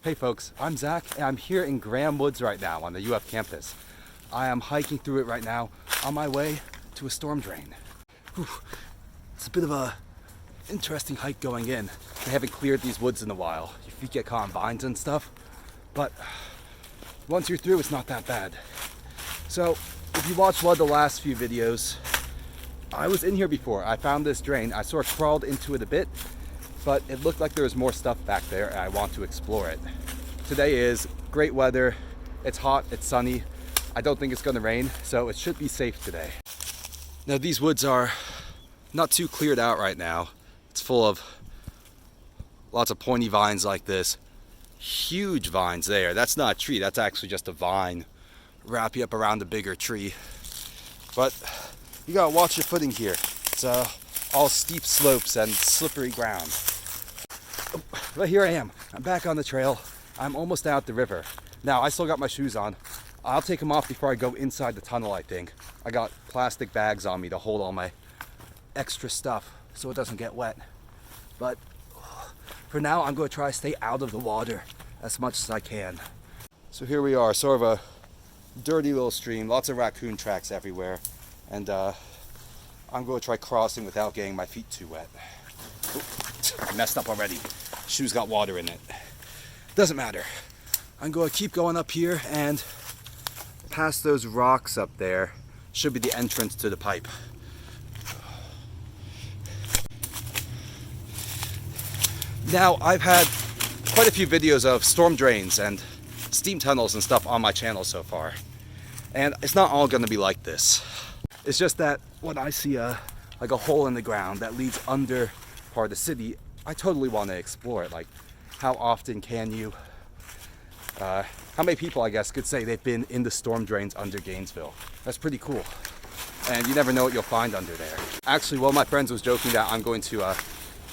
Hey folks, I'm Zach and I'm here in Graham Woods right now on the UF campus. I am hiking through it right now on my way to a storm drain. Whew. It's a bit of a interesting hike going in. They haven't cleared these woods in a while. Your feet get caught in vines and stuff, but once you're through, it's not that bad. So if you watched one of the last few videos, I was in here before. I found this drain. I sort of crawled into it a bit, but it looked like there was more stuff back there and I want to explore it. Today is great weather. It's hot, it's sunny. I don't think it's gonna rain, so it should be safe today. Now these woods are not too cleared out right now. It's full of lots of pointy vines like this. Huge vines there. That's not a tree, that's actually just a vine. Wrap you up around a bigger tree. But you gotta watch your footing here. It's all steep slopes and slippery ground. But here I am. I'm back on the trail. I'm almost out the river. Now, I still got my shoes on. I'll take them off before I go inside the tunnel, I think. I got plastic bags on me to hold all my extra stuff so it doesn't get wet. But for now, I'm going to try to stay out of the water as much as I can. So here we are, sort of a dirty little stream, lots of raccoon tracks everywhere. And I'm going to try crossing without getting my feet too wet. Oops, I messed up already. Shoes got water in it. Doesn't matter. I'm going to keep going up here and past those rocks up there should be the entrance to the pipe. Now, I've had quite a few videos of storm drains and steam tunnels and stuff on my channel so far. And it's not all going to be like this. It's just that when I see like a hole in the ground that leads under part of the city, I totally want to explore it. Like, how often can you, how many people, I guess, could say they've been in the storm drains under Gainesville? That's pretty cool. And you never know what you'll find under there. Actually, one of my friends was joking that I'm going to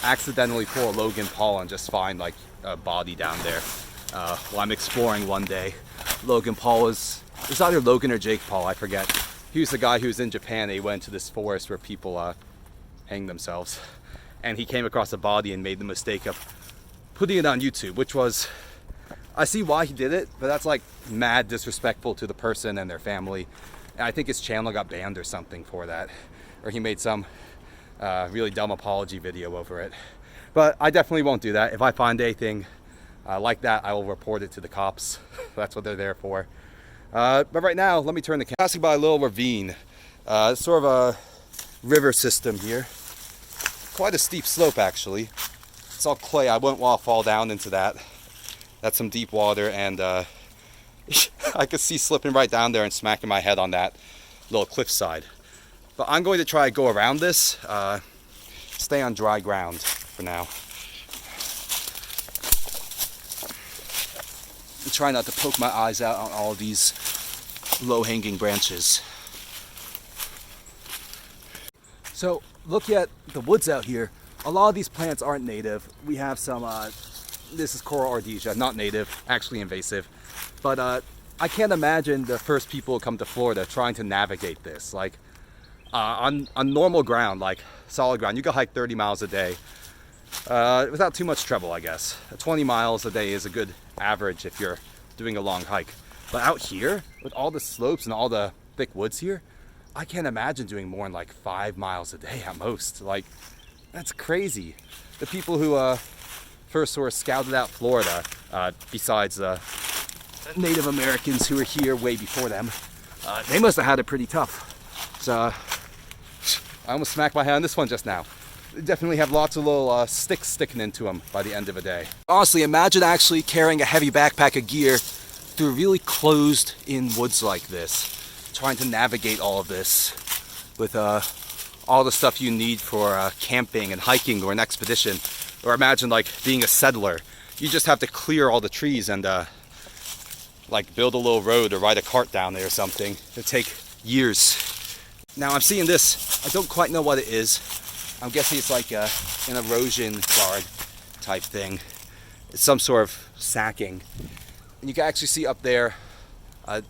accidentally pull a Logan Paul and just find like a body down there while I'm exploring one day. Logan Paul was, it's either Logan or Jake Paul, I forget. He was the guy who was in Japan and he went to this forest where people hang themselves. And he came across a body and made the mistake of putting it on YouTube, which was, I see why he did it, but that's like mad disrespectful to the person and their family. And I think his channel got banned or something for that. Or he made some really dumb apology video over it. But I definitely won't do that. If I find anything like that, I will report it to the cops. That's what they're there for. But right now, let me turn the camera. Passing by a little ravine. It's sort of a river system here. Quite a steep slope, actually. It's all clay. I wouldn't want to fall down into that. That's some deep water, and I could see slipping right down there and smacking my head on that little cliffside. But I'm going to try to go around this, stay on dry ground for now. And try not to poke my eyes out on all these low-hanging branches. So, look at the woods out here. A lot of these plants aren't native. We have some, this is Coral Ardesia, not native, actually invasive. But I can't imagine the first people who come to Florida trying to navigate this. Like, on normal ground, like solid ground, you can hike 30 miles a day without too much trouble, I guess. 20 miles a day is a good average if you're doing a long hike. But out here, with all the slopes and all the thick woods here, I can't imagine doing more than like 5 miles a day at most. Like, that's crazy. The people who first sort of scouted out Florida, besides the Native Americans who were here way before them, they must have had it pretty tough. So, I almost smacked my head on this one just now. They definitely have lots of little sticks sticking into them by the end of the day. Honestly, imagine actually carrying a heavy backpack of gear through really closed in woods like this. Trying to navigate all of this with all the stuff you need for camping and hiking or an expedition. Or imagine like being a settler. You just have to clear all the trees and like build a little road or ride a cart down there or something. It'd take years. Now I'm seeing this. I don't quite know what it is. I'm guessing it's like an erosion guard type thing. It's some sort of sacking. And you can actually see up there,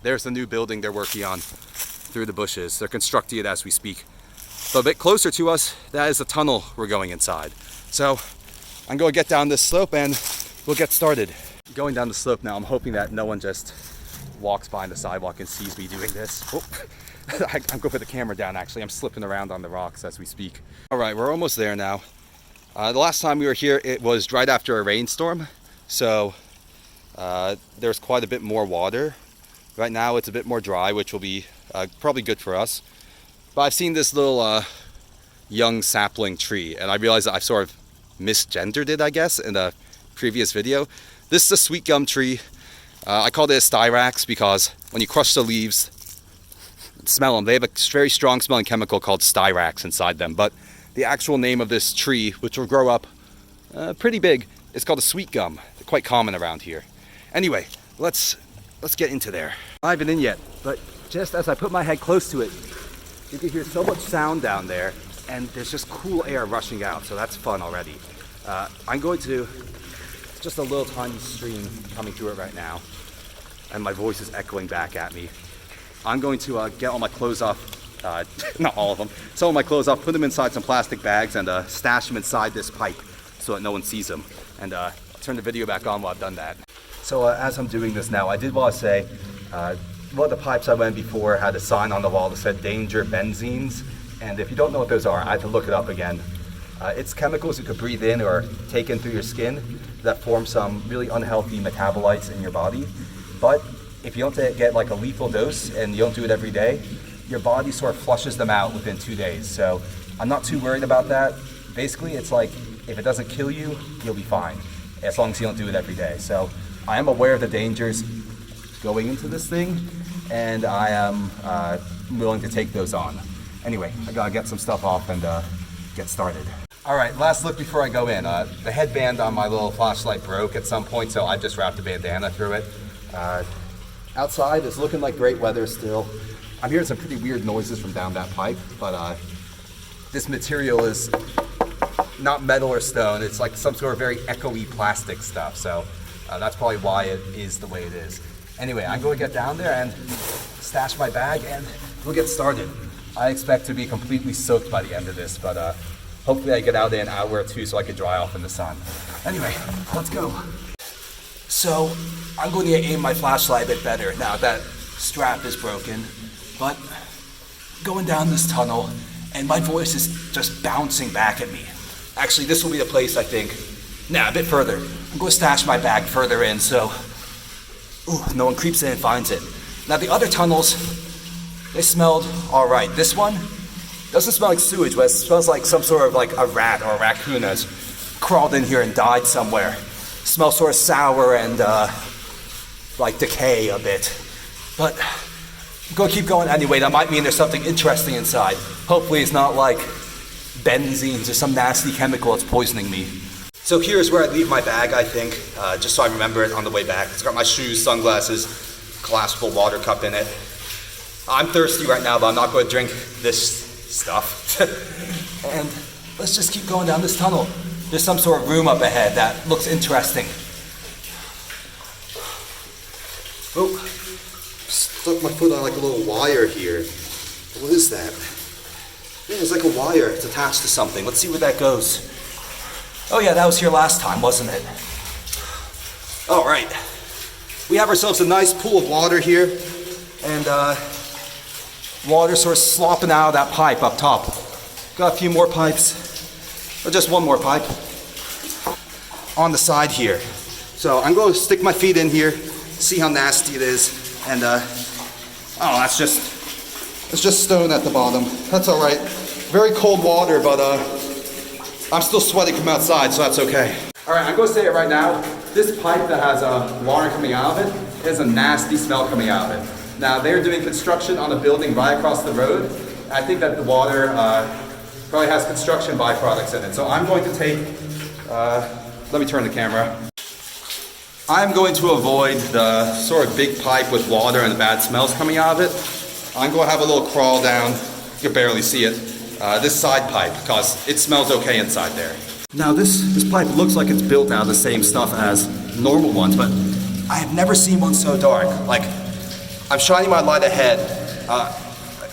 there's the new building they're working on through the bushes. They're constructing it as we speak. But a bit closer to us, that is the tunnel we're going inside. So I'm going to get down this slope and we'll get started. Going down the slope now, I'm hoping that no one just walks by on the sidewalk and sees me doing this. Oh. I'm going to put the camera down actually. I'm slipping around on the rocks as we speak. All right, we're almost there now. The last time we were here, it was right after a rainstorm. So there's quite a bit more water. Right now it's a bit more dry, which will be probably good for us. But I've seen this little young sapling tree, and I realized that I've sort of misgendered it, I guess, in a previous video. This is a sweet gum tree. I called it a styrax because when you crush the leaves, smell them, they have a very strong smelling chemical called styrax inside them. But the actual name of this tree, which will grow up pretty big, is called a sweet gum. They're quite common around here. Anyway, let's get into there. I haven't been in yet, but just as I put my head close to it, you can hear so much sound down there, and there's just cool air rushing out, so that's fun already. I'm going to, it's just a little tiny stream coming through it right now, and my voice is echoing back at me. I'm going to get all my clothes off, not all of them, some of my clothes off, put them inside some plastic bags, and stash them inside this pipe so that no one sees them, and turn the video back on while I've done that. So as I'm doing this now, I did want to say, one of the pipes I went before had a sign on the wall that said danger benzenes, and if you don't know what those are, I had to look it up again. It's chemicals you could breathe in or take in through your skin that form some really unhealthy metabolites in your body. But if you don't get like a lethal dose and you don't do it every day, your body sort of flushes them out within 2 days. So I'm not too worried about that. Basically, it's like if it doesn't kill you, you'll be fine, as long as you don't do it every day. So I am aware of the dangers going into this thing, and I am willing to take those on. Anyway, I gotta get some stuff off and get started. All right, last look before I go in. The headband on my little flashlight broke at some point, so I just wrapped a bandana through it. Outside, it's looking like great weather still. I'm hearing some pretty weird noises from down that pipe, but this material is not metal or stone. It's like some sort of very echoey plastic stuff, so that's probably why it is the way it is. Anyway, I'm going to get down there and stash my bag, and we'll get started. I expect to be completely soaked by the end of this, but hopefully I get out there an hour or two so I can dry off in the sun. Anyway, let's go. So I'm going to aim my flashlight a bit better now that strap is broken, but going down this tunnel and my voice is just bouncing back at me. Actually, this will be the place, I think. Nah, a bit further. I'm going to stash my bag further in so no one creeps in and finds it. Now the other tunnels, they smelled all right. This one doesn't smell like sewage, but it smells like some sort of like a rat or a raccoon has crawled in here and died somewhere. It smells sort of sour and like decay a bit. But I'm gonna keep going anyway. That might mean there's something interesting inside. Hopefully it's not like benzenes or some nasty chemical that's poisoning me. So here's where I leave my bag, I think, just so I remember it on the way back. It's got my shoes, sunglasses, collapsible water cup in it. I'm thirsty right now, but I'm not going to drink this stuff. And let's just keep going down this tunnel. There's some sort of room up ahead that looks interesting. Oh, stuck my foot on like a little wire here. What is that? Yeah, it's like a wire. It's attached to something. Let's see where that goes. Oh yeah, that was here last time, wasn't it? All right. We have ourselves a nice pool of water here, and water sort of slopping out of that pipe up top. Got a few more pipes, or just one more pipe on the side here. So I'm going to stick my feet in here, see how nasty it is, and oh, that's just stone at the bottom. That's all right. Very cold water, but I'm still sweating from outside, so that's okay. All right, I'm going to say it right now. This pipe that has water coming out of it has a nasty smell coming out of it. Now, they're doing construction on a building right across the road. I think that the water probably has construction byproducts in it. So I'm going to take, let me turn the camera. I'm going to avoid the sort of big pipe with water and the bad smells coming out of it. I'm going to have a little crawl down, you can barely see it, this side pipe, because it smells okay inside there. Now this pipe looks like it's built out of the same stuff as normal ones, but I have never seen one so dark. Like, I'm shining my light ahead.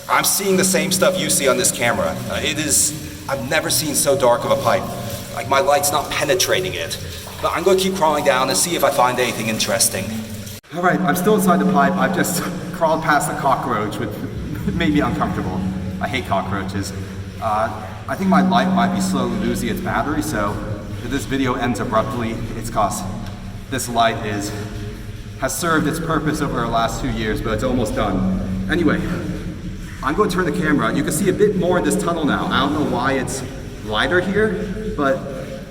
I'm seeing the same stuff you see on this camera. I've never seen so dark of a pipe. Like, my light's not penetrating it. But I'm gonna keep crawling down and see if I find anything interesting. All right, I'm still inside the pipe. I've just crawled past a cockroach, which made me uncomfortable. I hate cockroaches. I think my light might be slowly losing its battery, so if this video ends abruptly, it's cause this light has served its purpose over the last 2 years, but it's almost done. Anyway, I'm going to turn the camera. You can see a bit more in this tunnel now. I don't know why it's lighter here, but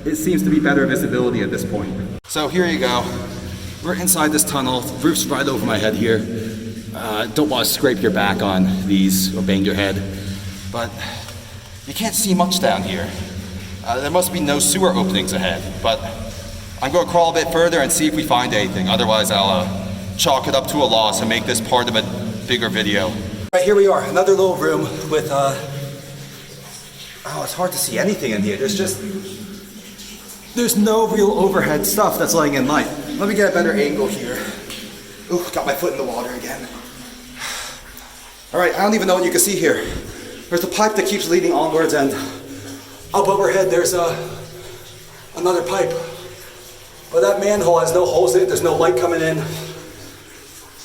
it seems to be better visibility at this point. So here you go. We're inside this tunnel. The roof's right over my head here. Don't want to scrape your back on these or bang your head, but you can't see much down here. There must be no sewer openings ahead, but I'm going to crawl a bit further and see if we find anything. Otherwise, I'll chalk it up to a loss and make this part of a bigger video. Right, here we are, another little room with, oh, it's hard to see anything in here. There's no real overhead stuff that's letting in light. Let me get a better angle here. Ooh, got my foot in the water again. All right, I don't even know what you can see here. There's a pipe that keeps leading onwards, and up overhead there's another pipe. But that manhole has no holes in it, there's no light coming in.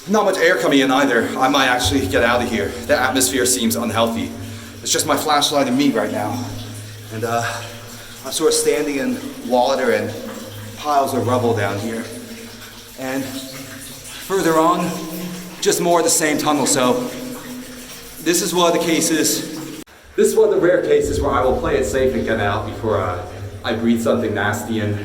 Not much air coming in either. I might actually get out of here. The atmosphere seems unhealthy. It's just my flashlight and me right now. And I'm sort of standing in water and piles of rubble down here. And further on, just more of the same tunnel. So this is one of the cases, this is one of the rare cases where I will play it safe and get out before I breathe something nasty in.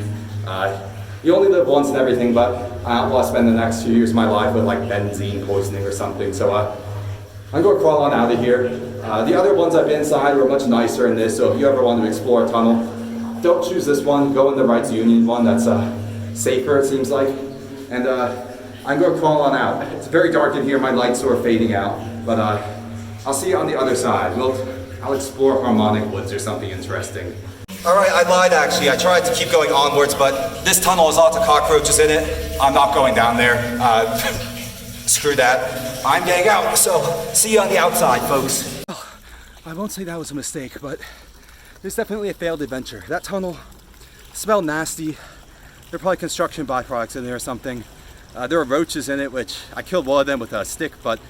You only live once and everything, but I don't want to spend the next few years of my life with like benzene poisoning or something. So I'm going to crawl on out of here. The other ones I've been inside were much nicer than this, so if you ever want to explore a tunnel, don't choose this one. Go in the Rights Union one. That's safer, it seems like. And I'm going to crawl on out. It's very dark in here. My light's sort of fading out, but I'll see you on the other side. I'll explore Harmonic Woods or something interesting. All right, I lied actually. I tried to keep going onwards, but this tunnel has lots of cockroaches in it. I'm not going down there. Screw that. I'm getting out, so see you on the outside, folks. I won't say that was a mistake, but there's definitely a failed adventure. That tunnel smelled nasty. There are probably construction byproducts in there or something. There were roaches in it, which I killed one of them with a stick, but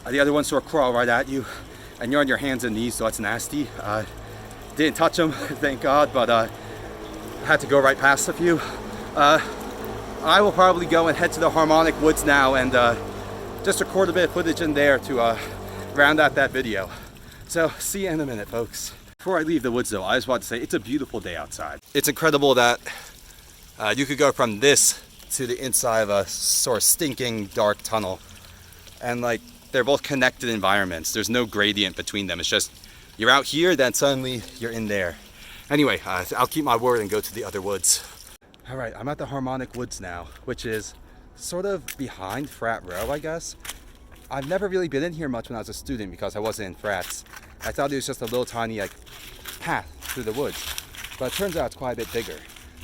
the other ones sort of crawl right at you, and you're on your hands and knees, so it's nasty. Didn't touch them, thank God, but I had to go right past a few. I will probably go and head to the Harmonic Woods now and just record a bit of footage in there to round out that video. So see you in a minute, folks. Before I leave the woods though, I just want to say it's a beautiful day outside. It's incredible that you could go from this to the inside of a sort of stinking dark tunnel, and like they're both connected environments. There's no gradient between them. It's just you're out here, then suddenly you're in there. Anyway, I'll keep my word and go to the other woods. All right, I'm at the Harmonic Woods now, which is sort of behind Frat Row, I guess. I've never really been in here much when I was a student because I wasn't in frats. I thought it was just a little tiny like path through the woods, but it turns out it's quite a bit bigger.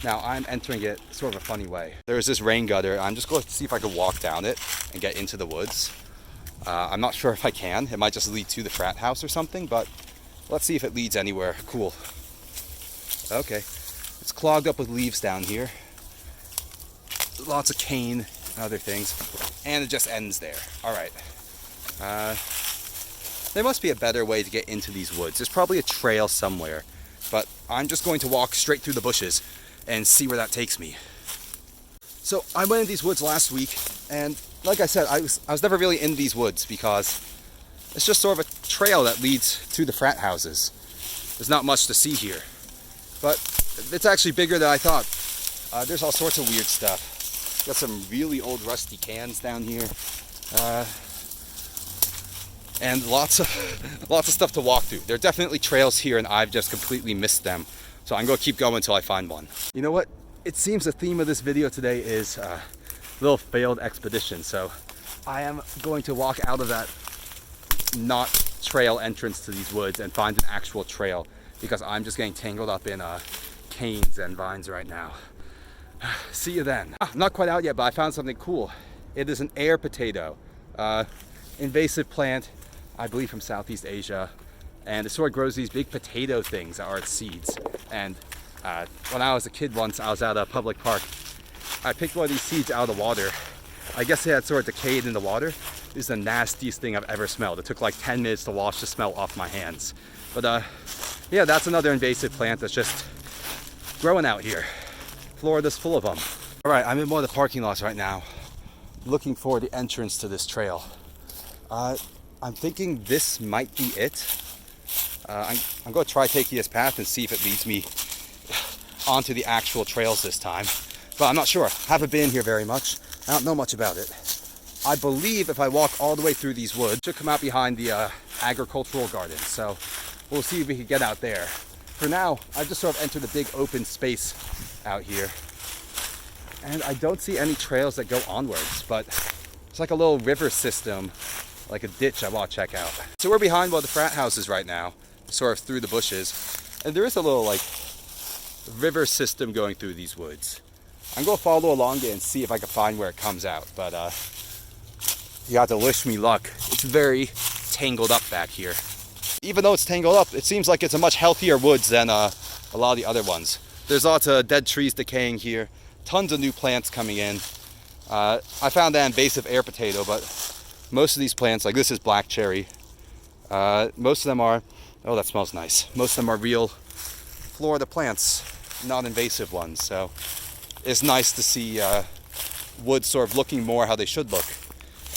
Now I'm entering it sort of a funny way. There's this rain gutter. I'm just going to see if I can walk down it and get into the woods. I'm not sure if I can. It might just lead to the frat house or something, but let's see if it leads anywhere cool. Okay, it's clogged up with leaves down here. Lots of cane and other things, and it just ends there. All right. There must be a better way to get into these woods. There's probably a trail somewhere, but I'm just going to walk straight through the bushes and see where that takes me. So I went in these woods last week, and like I said, I was never really in these woods because it's just sort of a trail that leads to the frat houses. There's not much to see here, but it's actually bigger than I thought. There's all sorts of weird stuff. Got some really old rusty cans down here, and lots of stuff to walk through. There are definitely trails here, and I've just completely missed them. So I'm going to keep going until I find one. You know what? It seems the theme of this video today is a little failed expedition. So I am going to walk out of that not trail entrance to these woods and find an actual trail, because I'm just getting tangled up in canes and vines right now. See you then. I'm not quite out yet, but I found something cool. It is an air potato, invasive plant, I believe from Southeast Asia, and it sort of grows these big potato things that are its seeds. And When I was a kid once, I was at a public park. I picked one of these seeds out of the water. I guess it had sort of decayed in the water. This is the nastiest thing I've ever smelled. It took like 10 minutes to wash the smell off my hands. But yeah, that's another invasive plant that's just growing out here. Florida's full of them. All right, I'm in one of the parking lots right now, looking for the entrance to this trail. I'm thinking this might be it. I'm going to try taking this path and see if it leads me onto the actual trails this time. But I'm not sure. Haven't been here very much. I don't know much about it. I believe if I walk all the way through these woods, it should come out behind the agricultural garden. So we'll see if we can get out there. For now, I've just sort of entered a big open space out here. And I don't see any trails that go onwards, but it's like a little river system, like a ditch I want to check out. So we're behind one of the frat houses right now, sort of through the bushes. And there is a little like river system going through these woods. I'm going to follow along it and see if I can find where it comes out. But you have to wish me luck. It's very tangled up back here. Even though it's tangled up, it seems like it's a much healthier woods than a lot of the other ones. There's lots of dead trees decaying here. Tons of new plants coming in. I found that invasive air potato, but most of these plants, like this is black cherry. Most of them are, oh that smells nice. Most of them are real Florida plants, not invasive ones. So it's nice to see woods sort of looking more how they should look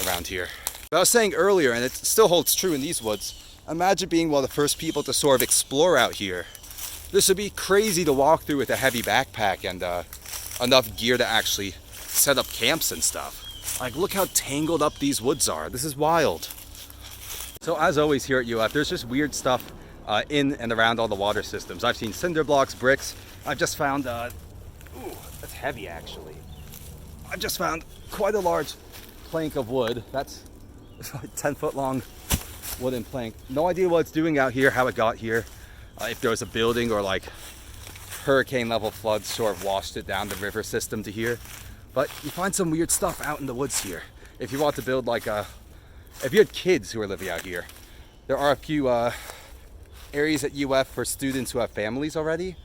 around here. But I was saying earlier, and it still holds true in these woods, imagine being one of the first people to sort of explore out here. This would be crazy to walk through with a heavy backpack and enough gear to actually set up camps and stuff. Like, look how tangled up these woods are. This is wild. So as always here at UF, there's just weird stuff in and around all the water systems. I've seen cinder blocks, bricks. I've just found, ooh, that's heavy actually. I've just found quite a large plank of wood. That's like 10-foot long wooden plank. No idea what it's doing out here, how it got here. If there was a building or like hurricane level floods sort of washed it down the river system to here. But you find some weird stuff out in the woods here. If you want to build like if you had kids who are living out here, there are a few areas at UF for students who have families already.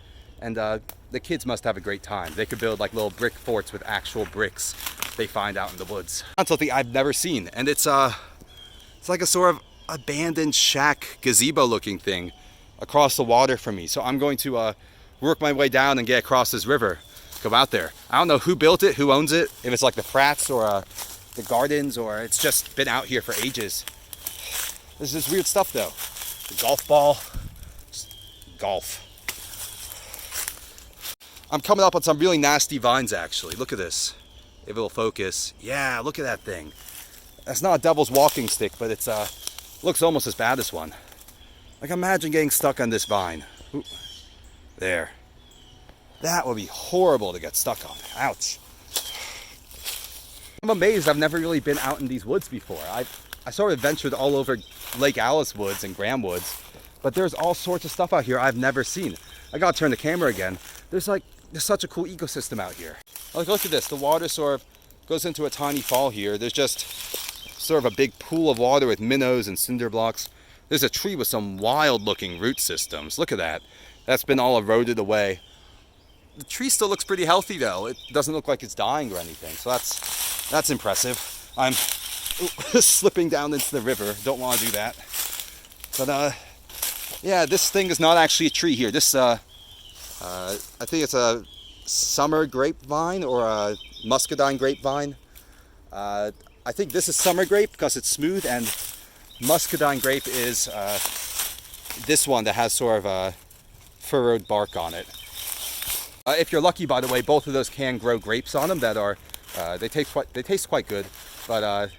And the kids must have a great time. They could build like little brick forts with actual bricks they find out in the woods. That's something I've never seen. And it's like a sort of abandoned shack gazebo looking thing across the water from me. So I'm going to work my way down and get across this river, go out there. I don't know who built it, who owns it, if it's like the frats or the gardens, or it's just been out here for ages. There's this weird stuff though. The golf ball, golf. I'm coming up on some really nasty vines actually. Look at this. If it'll focus. Yeah, look at that thing. That's not a devil's walking stick, but it's looks almost as bad as one. Like imagine getting stuck on this vine. Ooh. There. That would be horrible to get stuck on. Ouch. I'm amazed I've never really been out in these woods before. I sort of ventured all over Lake Alice Woods and Graham Woods, but there's all sorts of stuff out here I've never seen. I gotta turn the camera again. There's such a cool ecosystem out here. Like look at this, the water sort of goes into a tiny fall here. There's just sort of a big pool of water with minnows and cinder blocks. There's a tree with some wild looking root systems. Look at that. That's been all eroded away. The tree still looks pretty healthy though. It doesn't look like it's dying or anything. So that's impressive. I'm slipping down into the river. Don't want to do that. But yeah, this thing is not actually a tree here. This I think it's a summer grapevine or a muscadine grapevine. I think this is summer grape because it's smooth, and muscadine grape is this one that has sort of a furrowed bark on it. If you're lucky, by the way, both of those can grow grapes on them that are they taste quite good, but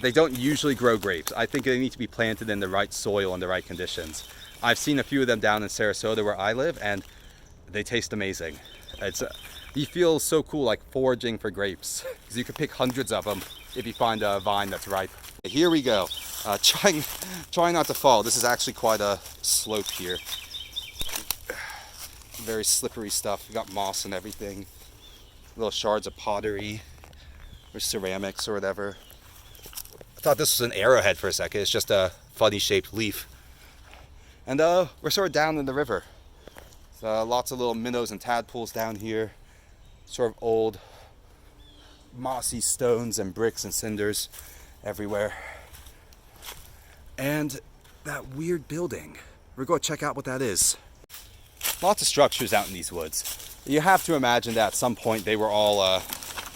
they don't usually grow grapes. I think they need to be planted in the right soil and the right conditions. I've seen a few of them down in Sarasota where I live, and they taste amazing. You feel so cool like foraging for grapes, because you can pick hundreds of them if you find a vine that's ripe. Here we go. Trying not to fall. This is actually quite a slope here. Very slippery stuff. We got moss and everything. Little shards of pottery or ceramics or whatever. I thought this was an arrowhead for a second. It's just a funny shaped leaf. And we're sort of down in the river. Lots of little minnows and tadpoles down here. Sort of old mossy stones and bricks and cinders everywhere. And that weird building. We're going to check out what that is. Lots of structures out in these woods. You have to imagine that at some point they were all,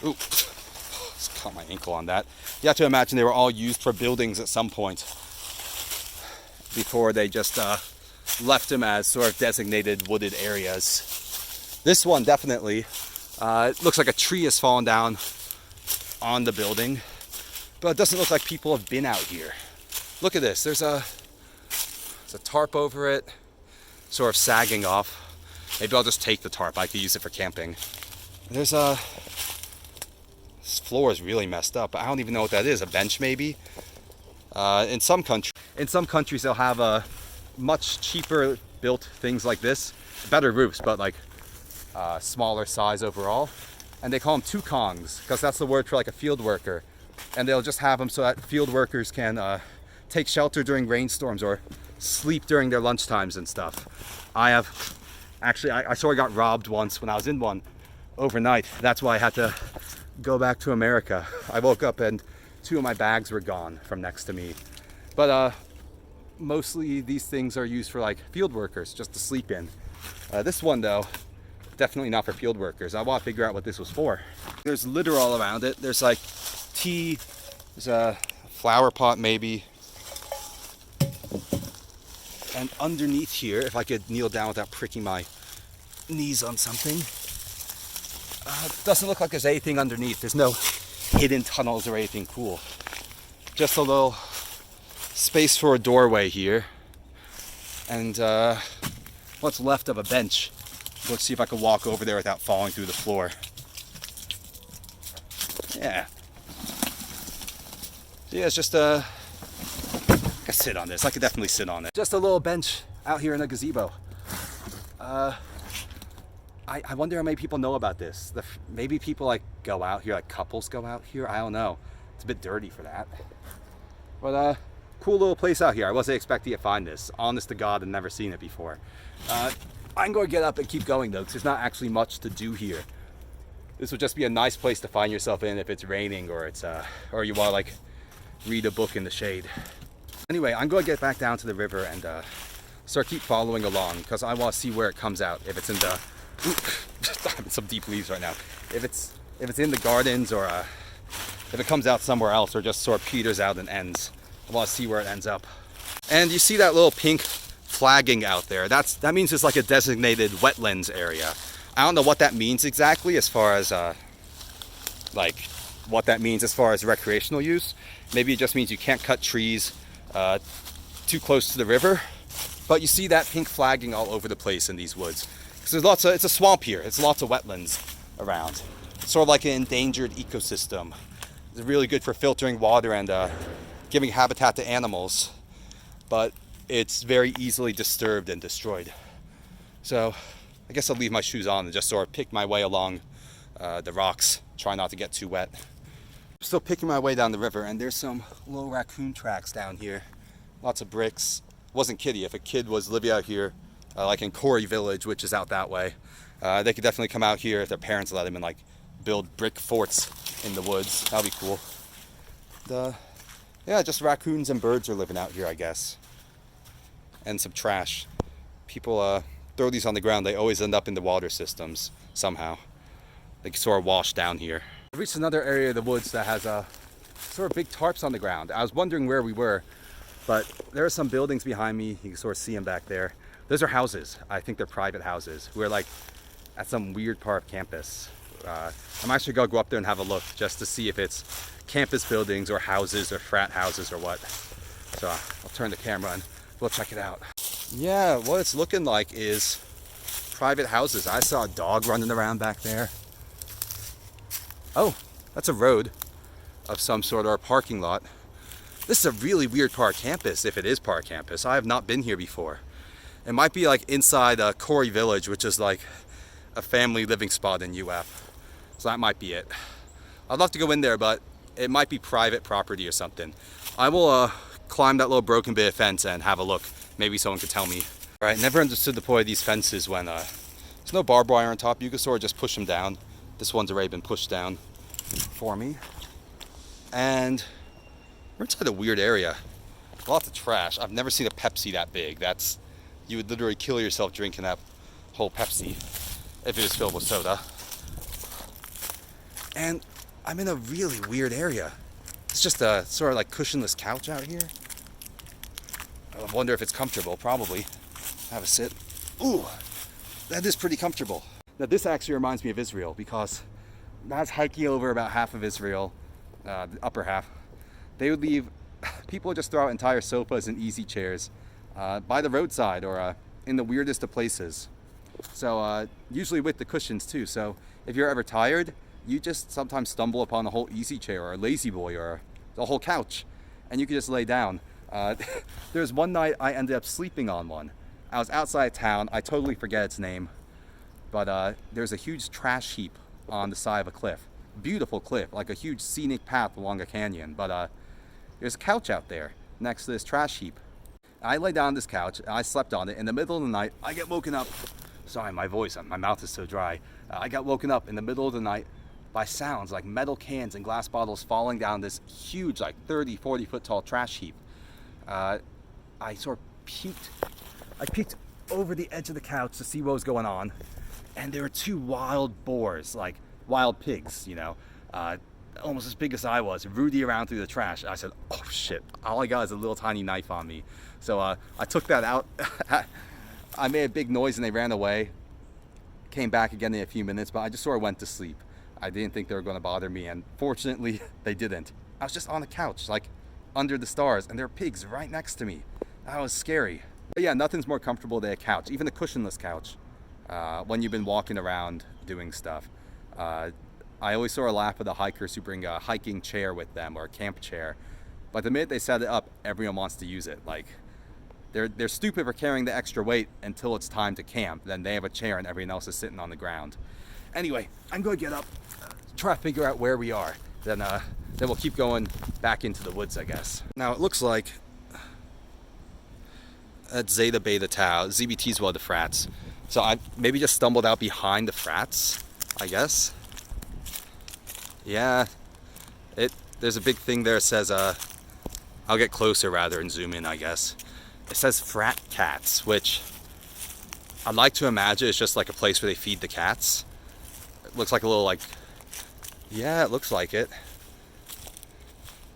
just caught my ankle on that. You have to imagine they were all used for buildings at some point before they just left them as sort of designated wooded areas. This one definitely, it looks like a tree has fallen down on the building, but it doesn't look like people have been out here. Look at this, there's a tarp over it, sort of sagging off. Maybe I'll just take the tarp, I could use it for camping. There's this floor is really messed up. I don't even know what that is, a bench maybe? In some countries they'll have much cheaper built things like this, better roofs, but like smaller size overall. And they call them tukongs, because that's the word for like a field worker. And they'll just have them so that field workers can take shelter during rainstorms or sleep during their lunchtimes and stuff. I sort of got robbed once when I was in one overnight. That's why I had to go back to America. I woke up and 2 of my bags were gone from next to me. But mostly these things are used for like field workers, just to sleep in. This one though, definitely not for field workers. I want to figure out what this was for. There's litter all around it. There's like tea, there's a flower pot maybe. And underneath here, if I could kneel down without pricking my knees on something, doesn't look like there's anything underneath. There's no hidden tunnels or anything cool. Just a little space for a doorway here. And what's left of a bench. Let's see if I can walk over there without falling through the floor. Yeah. So yeah, it's just I could sit on this. I could definitely sit on it. Just a little bench out here in a gazebo. I wonder how many people know about this. Maybe people like go out here, like couples go out here. I don't know. It's a bit dirty for that. But cool little place out here. I wasn't expecting to find this. Honest to God, I've never seen it before. I'm going to get up and keep going though, because there's not actually much to do here. This would just be a nice place to find yourself in if it's raining or it's or you want to like read a book in the shade. Anyway, I'm going to get back down to the river and keep following along, because I want to see where it comes out. If it's in the I'm in some deep leaves right now. If it's in the gardens or if it comes out somewhere else or just sort of peters out and ends. I want to see where it ends up. And you see that little pink flagging out there. That means it's like a designated wetlands area. I don't know what that means exactly as far as what that means as far as recreational use. Maybe it just means you can't cut trees too close to the river. But you see that pink flagging all over the place in these woods. Because it's a swamp here. It's lots of wetlands around. It's sort of like an endangered ecosystem. It's really good for filtering water and giving habitat to animals. But it's very easily disturbed and destroyed. So I guess I'll leave my shoes on and just sort of pick my way along the rocks. Try not to get too wet. I'm still picking my way down the river, and there's some little raccoon tracks down here. Lots of bricks. Wasn't kiddie. If a kid was living out here, like in Corey Village, which is out that way, they could definitely come out here if their parents let them and like build brick forts in the woods. That'd be cool. Yeah, just raccoons and birds are living out here, I guess. And some trash. People throw these on the ground. They always end up in the water systems somehow. They sort of wash down here. I reached another area of the woods that has sort of big tarps on the ground. I was wondering where we were, but there are some buildings behind me. You can sort of see them back there. Those are houses. I think they're private houses. We're like at some weird part of campus. I'm actually gonna go up there and have a look just to see if it's campus buildings or houses or frat houses or what. So I'll turn the camera and we'll check it out. Yeah, what it's looking like is private houses. I saw a dog running around back there. Oh, that's a road of some sort or a parking lot. This is a really weird part of campus, if it is part of campus. I have not been here before. It might be like inside Corey Village, which is like a family living spot in UF. So that might be it. I'd love to go in there, but it might be private property or something. I will climb that little broken bit of fence and have a look. Maybe someone could tell me Right, never understood the point of these fences when there's no barbed wire on top. You can sort of just push them down. This one's already been pushed down for me. And we're inside a weird area. Lots of trash. I've never seen a Pepsi that big. You would literally kill yourself drinking that whole Pepsi if it was filled with soda. And I'm in a really weird area. It's just a sort of like cushionless couch out here. I wonder if it's comfortable. Probably. Have a sit. Ooh, that is pretty comfortable. Now this actually reminds me of Israel because that's hiking over about half of Israel, the upper half. They would leave, people would just throw out entire sofas and easy chairs by the roadside or in the weirdest of places. So usually with the cushions too. So if you're ever tired, you just sometimes stumble upon a whole easy chair or a lazy boy or the whole couch and you can just lay down. There's one night I ended up sleeping on one. I was outside town. I totally forget its name, but there's a huge trash heap on the side of a cliff. Beautiful cliff, like a huge scenic path along a canyon. But there's a couch out there next to this trash heap. I lay down on this couch and I slept on it. In the middle of the night, I get woken up. Sorry, my mouth is so dry. I got woken up in the middle of the night by sounds like metal cans and glass bottles falling down this huge, like 30, 40 foot tall trash heap. I sort of peeked over the edge of the couch to see what was going on, and there were two wild boars, like wild pigs, you know, almost as big as I was, rooting around through the trash. I said, oh shit, all I got is a little tiny knife on me. So I took that out. I made a big noise and they ran away. Came back again in a few minutes, but I just sort of went to sleep. I didn't think they were going to bother me, and fortunately they didn't. I was just on the couch, like under the stars, and there were pigs right next to me. That was scary. But yeah, nothing's more comfortable than a couch, even a cushionless couch, when you've been walking around doing stuff. I always sort of laugh at the hikers who bring a hiking chair with them or a camp chair. But the minute they set it up, everyone wants to use it. Like, they're stupid for carrying the extra weight until it's time to camp. Then they have a chair and everyone else is sitting on the ground. Anyway, I'm going to get up, try to figure out where we are. Then we'll keep going back into the woods, I guess. Now, it looks like at Zeta Beta Tau, ZBT's one of the frats. So I maybe just stumbled out behind the frats, I guess. Yeah, there's a big thing there that says, I'll get closer rather and zoom in, I guess. It says frat cats, which I'd like to imagine it's just like a place where they feed the cats. It looks like a little yeah, it looks like it.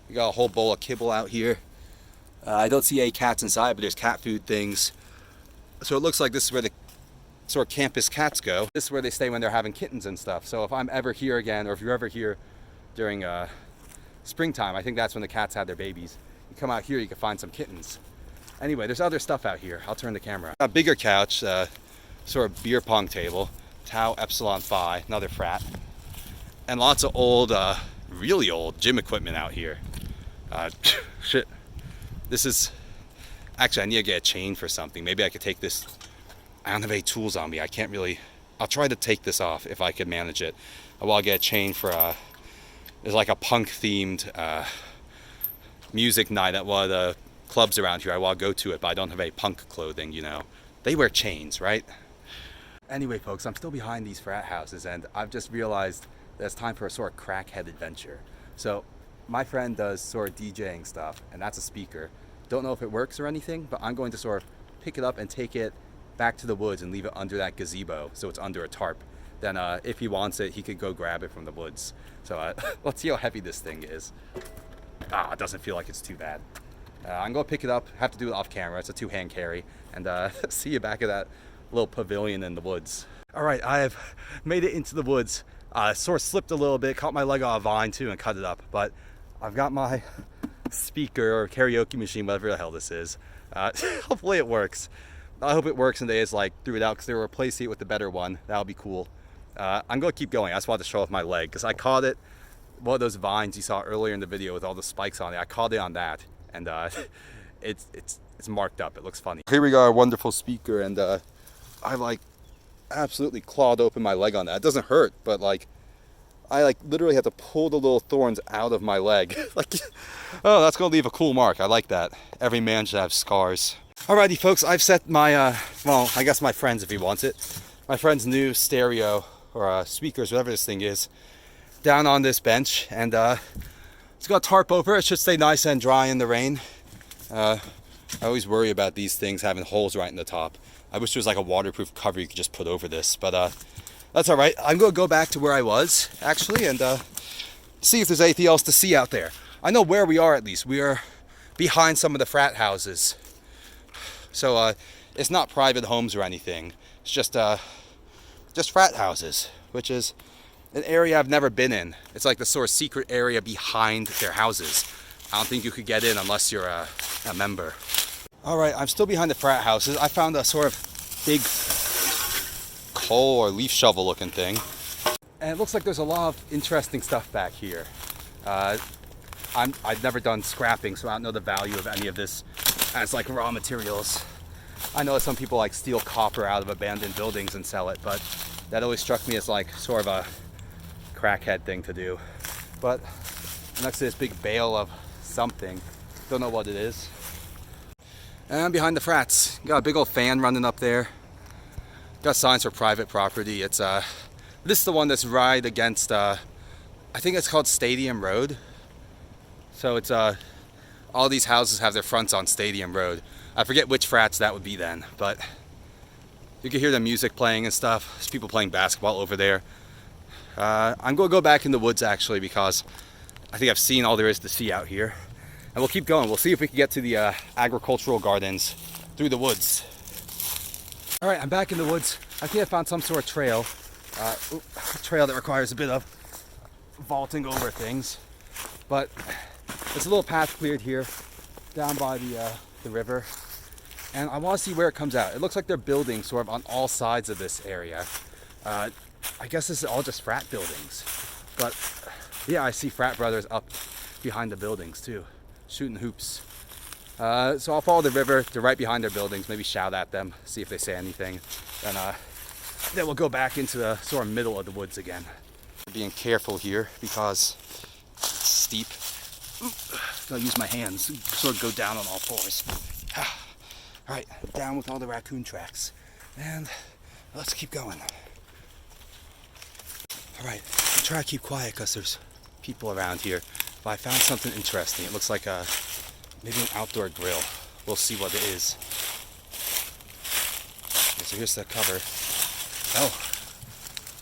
We got a whole bowl of kibble out here. I don't see any cats inside, but there's cat food things. So it looks like this is where the sort of campus cats go. This is where they stay when they're having kittens and stuff. So if I'm ever here again, or if you're ever here during springtime, I think that's when the cats had their babies. You come out here, you can find some kittens. Anyway, there's other stuff out here. I'll turn the camera. A bigger couch, sort of beer pong table, Tau Epsilon Phi, another frat. And lots of old, really old gym equipment out here. Shit. This is, actually I need to get a chain for something. Maybe I could take this, I don't have any tools on me. I can't really, I'll try to take this off if I could manage it. I'll get a chain for, there's like a punk themed music night at one of the clubs around here. I want to go to it, but I don't have any punk clothing, you know. They wear chains, right? Anyway, folks, I'm still behind these frat houses, and I've just realized that it's time for a sort of crackhead adventure. So my friend does sort of DJing stuff, and that's a speaker. Don't know if it works or anything, but I'm going to sort of pick it up and take it back to the woods and leave it under that gazebo, so it's under a tarp. Then if he wants it, he could go grab it from the woods. So let's see how heavy this thing is. It doesn't feel like it's too bad. I'm going to pick it up, have to do it off camera. It's a two-hand carry, and see you back at that little pavilion in the woods. All right, I have made it into the woods. Sort of slipped a little bit, caught my leg on a vine too and cut it up, but I've got my speaker or karaoke machine, whatever the hell this is. Hopefully it works. I hope it works and they just like threw it out because they were replacing it with the better one. That'll be cool. I'm going to keep going. I just wanted to show off my leg because I caught it, one of those vines you saw earlier in the video with all the spikes on it. I caught it on that, and it's marked up. It looks funny. Here we got our wonderful speaker, and I like absolutely clawed open my leg on that. It doesn't hurt, but like I like literally had to pull the little thorns out of my leg. Like, oh, that's gonna leave a cool mark. I like that. Every man should have scars. Alrighty folks, I've set my, well, I guess my friend's if he wants it, my friend's new stereo, or speakers, whatever this thing is, down on this bench, and it's got a tarp over it. It should stay nice and dry in the rain. I always worry about these things having holes right in the top. I wish there was like a waterproof cover you could just put over this, but that's alright. I'm going to go back to where I was, actually, and see if there's anything else to see out there. I know where we are at least. We are behind some of the frat houses. So it's not private homes or anything. It's just frat houses, which is an area I've never been in. It's like the sort of secret area behind their houses. I don't think you could get in unless you're a member. All right, I'm still behind the frat houses. I found a sort of big coal or leaf shovel looking thing. And it looks like there's a lot of interesting stuff back here. I've never done scrapping, so I don't know the value of any of this as like raw materials. I know some people like steal copper out of abandoned buildings and sell it, but that always struck me as like sort of a crackhead thing to do. But next to this big bale of something, don't know what it is. And I'm behind the frats. Got a big old fan running up there. Got signs for private property. It's this is the one that's right against I think it's called Stadium Road. So it's all these houses have their fronts on Stadium Road. I forget which frats that would be then, but you can hear the music playing and stuff. There's people playing basketball over there. I'm going to go back in the woods actually because I think I've seen all there is to see out here. And we'll keep going. We'll see if we can get to the agricultural gardens through the woods. All right, I'm back in the woods. I think I found some sort of trail. A trail that requires a bit of vaulting over things. But there's a little path cleared here down by the river. And I want to see where it comes out. It looks like they're building sort of on all sides of this area. I guess this is all just frat buildings. But yeah, I see frat brothers up behind the buildings too, shooting hoops. So I'll follow the river. They're right behind their buildings. Maybe shout at them, see if they say anything. And then we'll go back into the sort of middle of the woods again. Being careful here because it's steep. I'll use my hands, sort of go down on all fours. All right, down with all the raccoon tracks. And let's keep going. All right, I'll try to keep quiet because there's people around here. But I found something interesting. It looks like maybe an outdoor grill. We'll see what it is. Okay, so here's the cover. Oh,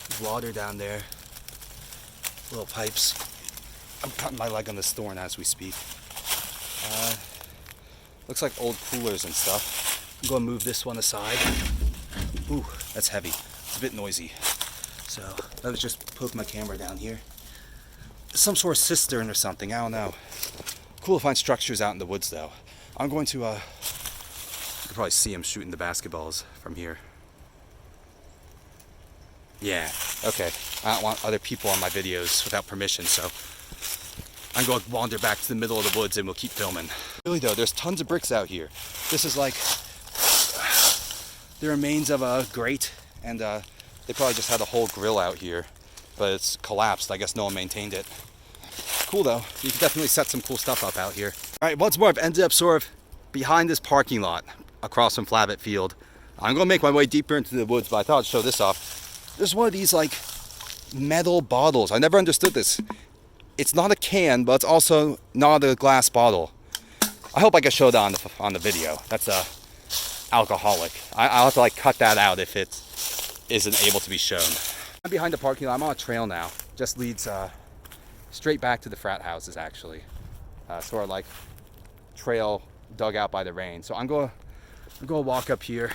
there's water down there. Little pipes. I'm cutting my leg on this thorn as we speak. Looks like old coolers and stuff. I'm going to move this one aside. Ooh, that's heavy. It's a bit noisy. So let's just poke my camera down here. Some sort of cistern or something. I don't know. Cool to find structures out in the woods though. I'm going to, you can probably see him shooting the basketballs from here. Yeah, okay. I don't want other people on my videos without permission, so I'm going to wander back to the middle of the woods and we'll keep filming. Really though, there's tons of bricks out here. This is like the remains of a grate, and they probably just had a whole grill out here, but it's collapsed. I guess no one maintained it. Cool though. You can definitely set some cool stuff up out here. All right, once more, I've ended up sort of behind this parking lot across from Flabbit Field. I'm going to make my way deeper into the woods, but I thought I'd show this off. There's one of these like metal bottles. I never understood this. It's not a can, but it's also not a glass bottle. I hope I can show that on the video. That's alcoholic. I'll have to like cut that out if it isn't able to be shown. I'm behind the parking lot. I'm on a trail now. Just leads straight back to the frat houses actually. Sort of like trail dug out by the rain. So I'm going to walk up here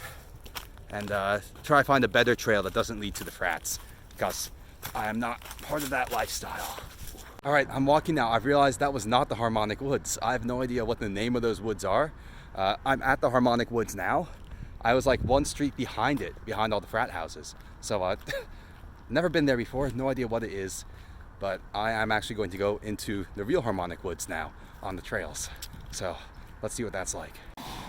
and try to find a better trail that doesn't lead to the frats, because I am not part of that lifestyle. All right, I'm walking now. I've realized that was not the Harmonic Woods. I have no idea what the name of those woods are. I'm at the Harmonic Woods now. I was like one street behind it, behind all the frat houses. So never been there before, no idea what it is, but I am actually going to go into the real Harmonic Woods now on the trails. So let's see what that's like.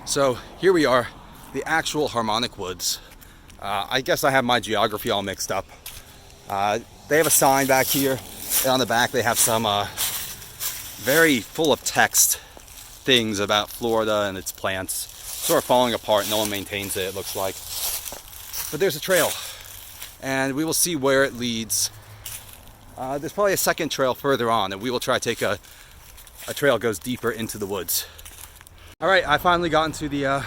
So here we are, the actual Harmonic Woods. I guess I have my geography all mixed up. They have a sign back here, and on the back they have some very full of text things about Florida and its plants. sort of falling apart. No one maintains it, it looks like. But there's a trail, and we will see where it leads. There's probably a second trail further on, and we will try to take a trail that goes deeper into the woods. All right, I finally got into the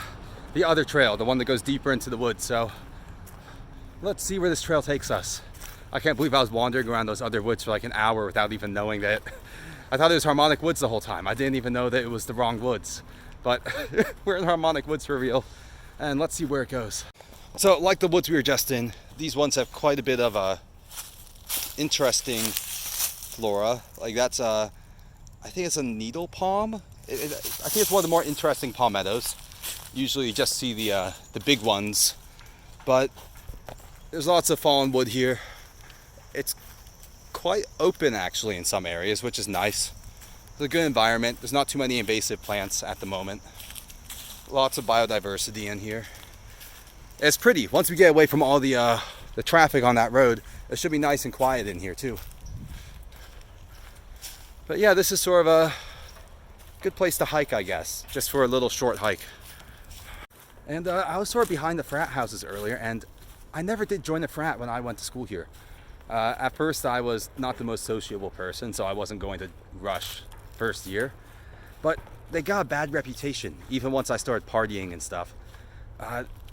other trail, the one that goes deeper into the woods. So let's see where this trail takes us. I can't believe I was wandering around those other woods for like an hour without even knowing that. I thought it was Harmonic Woods the whole time. I didn't even know that it was the wrong woods. But we're in Harmonic Woods for real, and let's see where it goes. So like the woods we were just in, these ones have quite a bit of interesting flora. Like that's I think it's a needle palm. I think it's one of the more interesting palmettos. Usually you just see the big ones, but there's lots of fallen wood here. It's quite open actually in some areas, which is nice. It's a good environment. There's not too many invasive plants at the moment. Lots of biodiversity in here. It's pretty. Once we get away from all the traffic on that road, it should be nice and quiet in here too. But yeah, this is sort of a good place to hike, I guess, just for a little short hike. And I was sort of behind the frat houses earlier, and I never did join a frat when I went to school here. At first, I was not the most sociable person, so I wasn't going to rush first year. But they got a bad reputation, even once I started partying and stuff.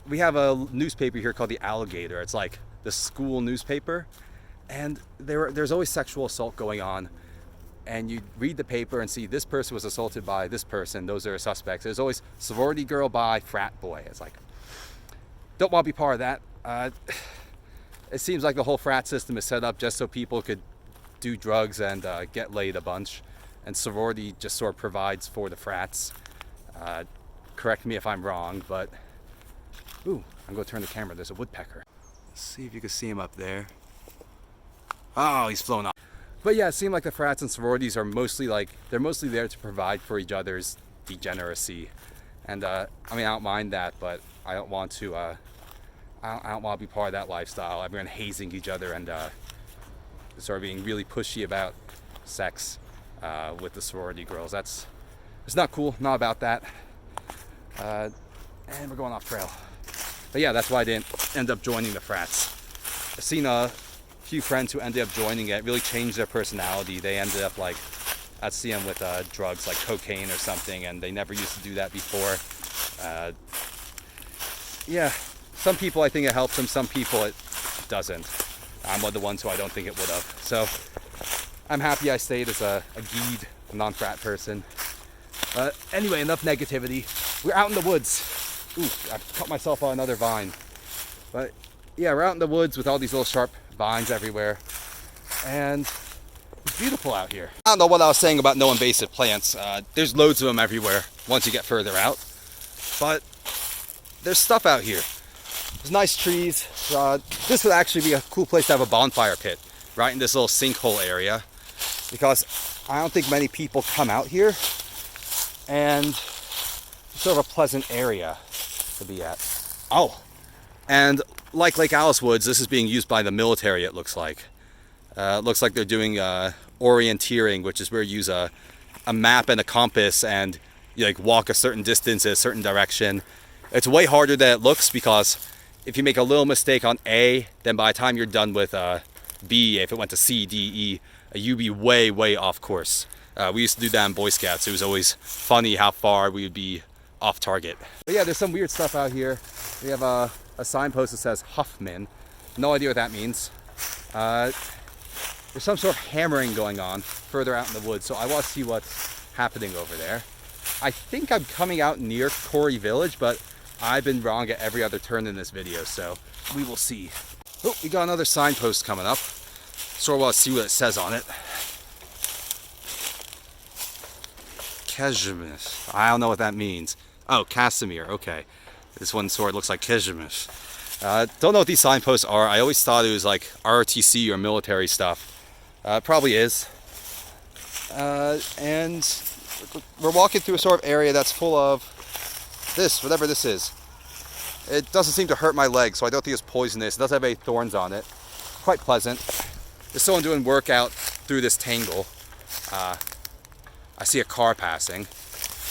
We have a newspaper here called The Alligator. It's like the school newspaper, and there's always sexual assault going on. And you read the paper and see this person was assaulted by this person. Those are suspects. There's always sorority girl by frat boy. It's like, don't want to be part of that. It seems like the whole frat system is set up just so people could do drugs and get laid a bunch. And sorority just sort of provides for the frats. Correct me if I'm wrong, but... Ooh, I'm going to turn the camera. There's a woodpecker. Let's see if you can see him up there. Oh, he's flown off. But yeah, it seemed like the frats and sororities are mostly there to provide for each other's degeneracy. And I mean, I don't mind that, but I don't want to... I don't want to be part of that lifestyle. Everyone hazing each other and sort of being really pushy about sex with the sorority girls. It's not cool. Not about that. And we're going off trail. But yeah, that's why I didn't end up joining the frats. I've seen a few friends who ended up joining it really changed their personality. They ended up like, I'd see them with drugs like cocaine or something, and they never used to do that before. Yeah. Some people I think it helps them, some people it doesn't. I'm one of the ones who I don't think it would have. So I'm happy I stayed as a geed, a non-frat person. Anyway, enough negativity. We're out in the woods. Ooh, I cut myself on another vine. But yeah, we're out in the woods with all these little sharp vines everywhere. And it's beautiful out here. I don't know what I was saying about no invasive plants. There's loads of them everywhere once you get further out. But there's stuff out here. There's nice trees. This would actually be a cool place to have a bonfire pit, right in this little sinkhole area, because I don't think many people come out here, and it's sort of a pleasant area to be at. Oh, and like Lake Alice Woods, this is being used by the military, it looks like. It looks like they're doing orienteering, which is where you use a map and a compass and you like walk a certain distance in a certain direction. It's way harder than it looks, because if you make a little mistake on A, then by the time you're done with B, if it went to C, D, E, you'd be way, way off course. We used to do that in Boy Scouts. It was always funny how far we would be off target. But yeah, there's some weird stuff out here. We have a signpost that says Huffman. No idea what that means. There's some sort of hammering going on further out in the woods, so I want to see what's happening over there. I think I'm coming out near Corey Village, but I've been wrong at every other turn in this video, so we will see. Oh, we got another signpost coming up. Sort of want to see what it says on it. Keshemis. I don't know what that means. Oh, Casimir. Okay. This one sort of looks like Keshemis. Don't know what these signposts are. I always thought it was like ROTC or military stuff. It probably is. And we're walking through a sort of area that's full of this, whatever this is. It doesn't seem to hurt my leg, so I don't think it's poisonous. It doesn't have any thorns on it. Quite pleasant. There's someone doing work out through this tangle. I see a car passing.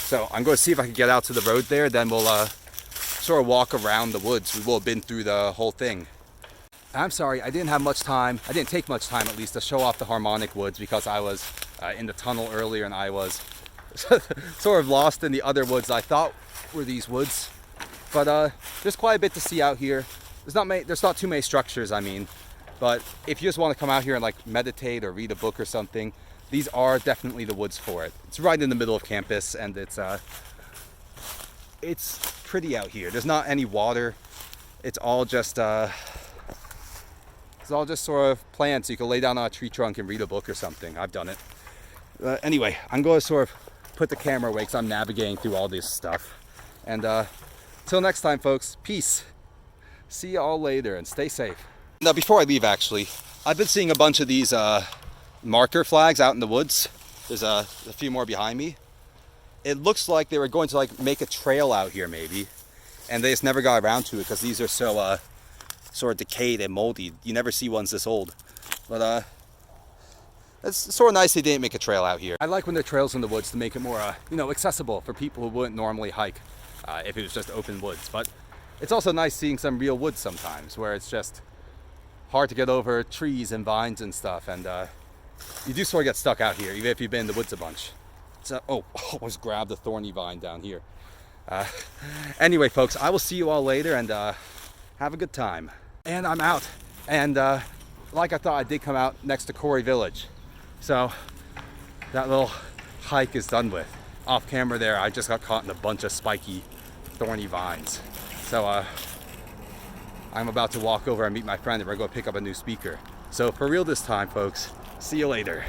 So I'm going to see if I can get out to the road there, then we'll sort of walk around the woods. We will have been through the whole thing. I'm sorry, I didn't have much time. I didn't take much time, at least, to show off the Harmonic Woods because I was in the tunnel earlier and I was sort of lost in the other woods I thought were these woods. But there's quite a bit to see out here. There's not too many structures, I mean. But if you just want to come out here and like meditate or read a book or something, these are definitely the woods for it. It's right in the middle of campus and it's pretty out here. There's not any water. It's all just sort of plants. You can lay down on a tree trunk and read a book or something. I've done it. Anyway, I'm going to sort of put the camera away because I'm navigating through all this stuff. And till next time, folks, peace. See you all later and stay safe. Now, before I leave, actually, I've been seeing a bunch of these marker flags out in the woods. There's a few more behind me. It looks like they were going to like make a trail out here maybe, and they just never got around to it because these are so sort of decayed and moldy. You never see ones this old. But it's sort of nice they didn't make a trail out here. I like when there are trails in the woods to make it more accessible for people who wouldn't normally hike if it was just open woods. But it's also nice seeing some real woods sometimes where it's just hard to get over trees and vines and stuff, and you do sort of get stuck out here even if you've been in the woods a bunch. So, almost grabbed a thorny vine down here. Anyway, folks, I will see you all later and have a good time. And I'm out, and like I thought, I did come out next to Corey Village, so that little hike is done with. Off camera there, I just got caught in a bunch of spiky thorny vines. So I'm about to walk over and meet my friend and we're going to pick up a new speaker. So for real this time, folks, see you later.